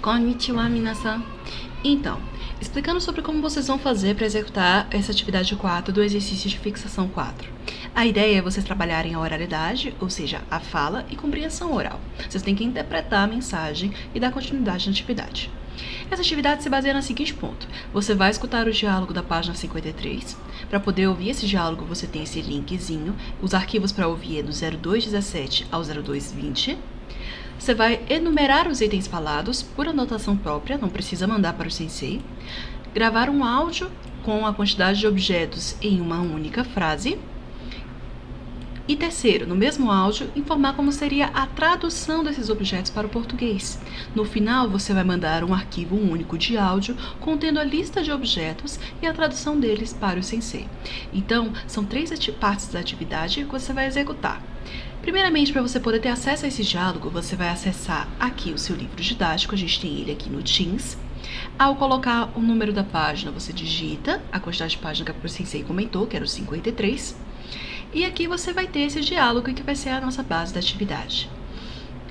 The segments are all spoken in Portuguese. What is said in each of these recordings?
Konnichiwa, minasan. Então, explicando sobre como vocês vão fazer para executar essa atividade 4 do exercício de fixação 4. A ideia é vocês trabalharem a oralidade, ou seja, a fala e compreensão oral. Vocês têm que interpretar a mensagem e dar continuidade na atividade. Essa atividade se baseia no seguinte ponto. Você vai escutar o diálogo da página 53. Para poder ouvir esse diálogo, você tem esse linkzinho. Os arquivos para ouvir é do 0217 ao 0220. Você vai enumerar os itens falados por anotação própria, não precisa mandar para o sensei. Gravar um áudio com a quantidade de objetos em uma única frase. E terceiro, no mesmo áudio, informar como seria a tradução desses objetos para o português. No final, você vai mandar um arquivo único de áudio contendo a lista de objetos e a tradução deles para o sensei. Então, são 3 partes da atividade que você vai executar. Primeiramente, para você poder ter acesso a esse diálogo, você vai acessar aqui o seu livro didático, a gente tem ele aqui no Teams. Ao colocar o número da página, você digita a quantidade de página que o sensei comentou, que era o 53. E aqui você vai ter esse diálogo que vai ser a nossa base da atividade.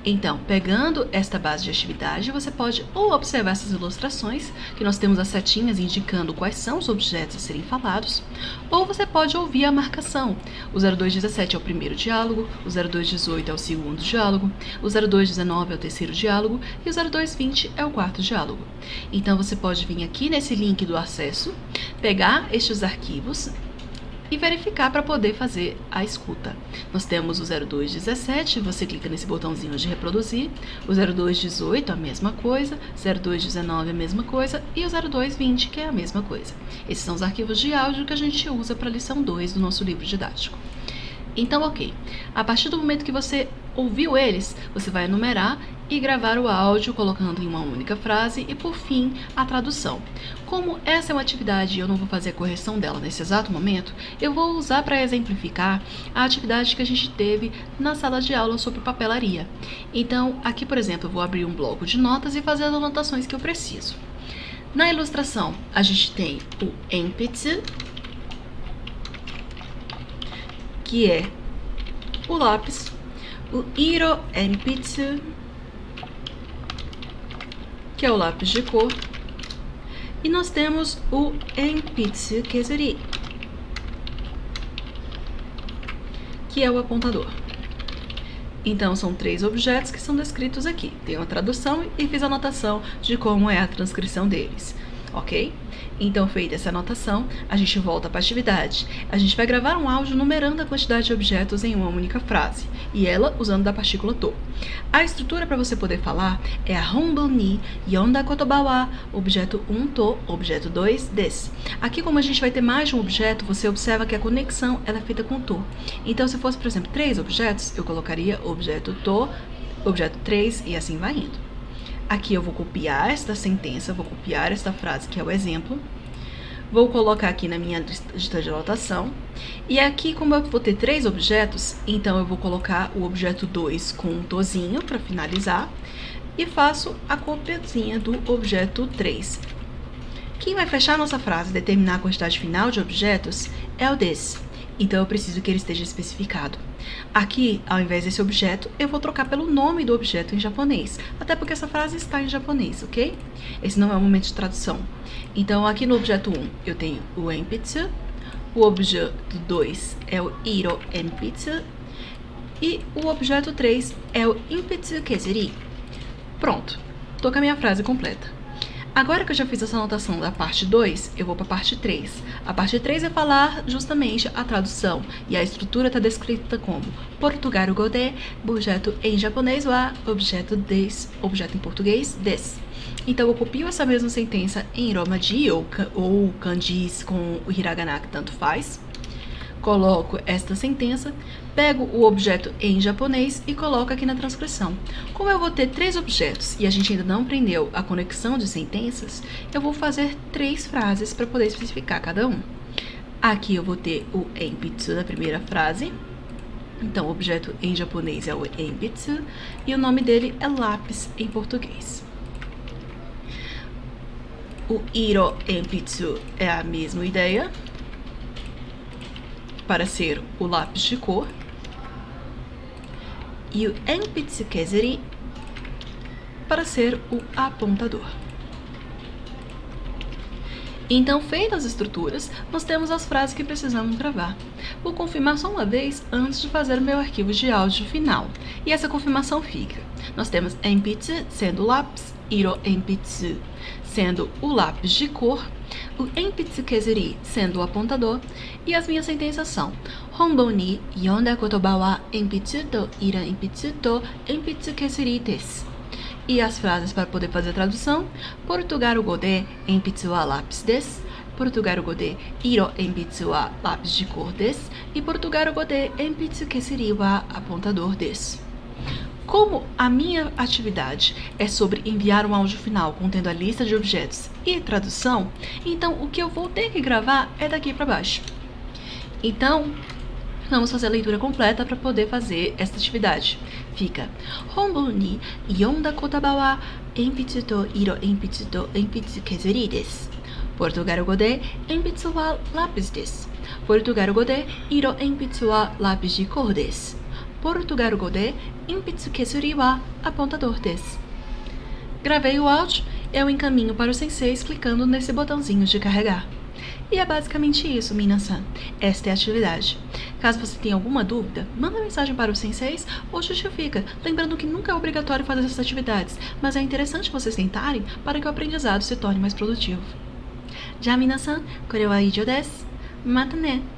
Então, pegando esta base de atividade, você pode ou observar essas ilustrações, que nós temos as setinhas indicando quais são os objetos a serem falados, ou você pode ouvir a marcação. O 0217 é o primeiro diálogo, o 0218 é o segundo diálogo, o 0219 é o terceiro diálogo e o 0220 é o quarto diálogo. Então, você pode vir aqui nesse link do acesso, pegar estes arquivos e verificar para poder fazer a escuta. Nós temos o 0217, você clica nesse botãozinho de reproduzir, o 0218 a mesma coisa, 0219 a mesma coisa e o 0220 que é a mesma coisa. Esses são os arquivos de áudio que a gente usa para a lição 2 do nosso livro didático. Então, ok. A partir do momento que você ouviu eles, você vai enumerar e gravar o áudio colocando em uma única frase e, por fim, a tradução. Como essa é uma atividade e eu não vou fazer a correção dela nesse exato momento, eu vou usar para exemplificar a atividade que a gente teve na sala de aula sobre papelaria. Então, aqui, por exemplo, eu vou abrir um bloco de notas e fazer as anotações que eu preciso. Na ilustração, a gente tem o enpitsu, que é o lápis, o iro enpitsu, que é o lápis de cor, e nós temos o enpitsu kezuri, que é o apontador. Então, são 3 objetos que são descritos aqui. Tem uma tradução e fiz a anotação de como é a transcrição deles. Ok? Então, feita essa anotação, a gente volta para a atividade. A gente vai gravar um áudio numerando a quantidade de objetos em uma única frase, e ela usando da partícula to. A estrutura para você poder falar é a honbon ni yonda kotoba wa, objeto 1 to, objeto 2 desu. Aqui, como a gente vai ter mais de um objeto, você observa que a conexão ela é feita com to. Então, se fosse, por exemplo, 3 objetos, eu colocaria objeto to, objeto 3 e assim vai indo. Aqui eu vou copiar esta sentença, vou copiar esta frase que é o exemplo, vou colocar aqui na minha lista de anotação, e aqui, como eu vou ter 3 objetos, então eu vou colocar o objeto 2 com um tozinho para finalizar, e faço a copiazinha do objeto 3. Quem vai fechar a nossa frase e determinar a quantidade final de objetos é o desu. Então, eu preciso que ele esteja especificado. Aqui, ao invés desse objeto, eu vou trocar pelo nome do objeto em japonês, até porque essa frase está em japonês, ok? Esse não é o momento de tradução. Então, aqui no objeto 1, eu tenho o enpitsu, o objeto 2 é o iro enpitsu, e o objeto 3 é o enpitsu kezuri. Pronto, estou com a minha frase completa. Agora que eu já fiz essa anotação da parte 2, eu vou para a parte 3. A parte 3 é falar justamente a tradução, e a estrutura está descrita como portugal go de, objeto em japonês wa, objeto des, objeto em português des. Então, eu copio essa mesma sentença em romaji ou kanjis com o hiragana, que tanto faz. Coloco esta sentença, pego o objeto em japonês e coloco aqui na transcrição. Como eu vou ter 3 objetos e a gente ainda não aprendeu a conexão de sentenças, eu vou fazer 3 frases para poder especificar cada um. Aqui eu vou ter o enpitsu da primeira frase. Então, o objeto em japonês é o enpitsu e o nome dele é lápis em português. O iro enpitsu é a mesma ideia, para ser o lápis de cor. E o enpitsu kezuri para ser o apontador. Então, feitas as estruturas, nós temos as frases que precisamos gravar. Vou confirmar só uma vez antes de fazer o meu arquivo de áudio final. E essa confirmação fica. Nós temos enpitsu sendo o lápis, iro enpitsu sendo o lápis de cor, o enpitsu kesuri sendo o apontador, e as minhas sentenças são Honbon ni yonda kotoba wa enpitsu to ira enpitsu to enpitsu kesuri desu. E as frases para poder fazer a tradução: Portugarugo de enpitsu wa lápis desu, Portugarugo de iro enpitsu wa lápis de cor desu e Portugarugo de enpitsu kesuri wa apontador desu. Como a minha atividade é sobre enviar um áudio final contendo a lista de objetos e tradução, então o que eu vou ter que gravar é daqui para baixo. Então, vamos fazer a leitura completa para poder fazer esta atividade. Fica: Honbon ni yonda kotaba wa enpitsu to iro enpitsu to enpitsu kesuri desu. Portugarugo de enpitsu wa lápis desu. Portugarugo de iro enpitsu wa lápis de cor desu. Portugarugo de enpitsu kesuri wa apontador desu. Gravei o áudio, eu encaminho para o sensei clicando nesse botãozinho de carregar. E é basicamente isso, minasan. Esta é a atividade. Caso você tenha alguma dúvida, manda mensagem para os senseis ou justifica, lembrando que nunca é obrigatório fazer essas atividades, mas é interessante vocês tentarem para que o aprendizado se torne mais produtivo. Já minasan, kore wa ijo desu. Mata ne!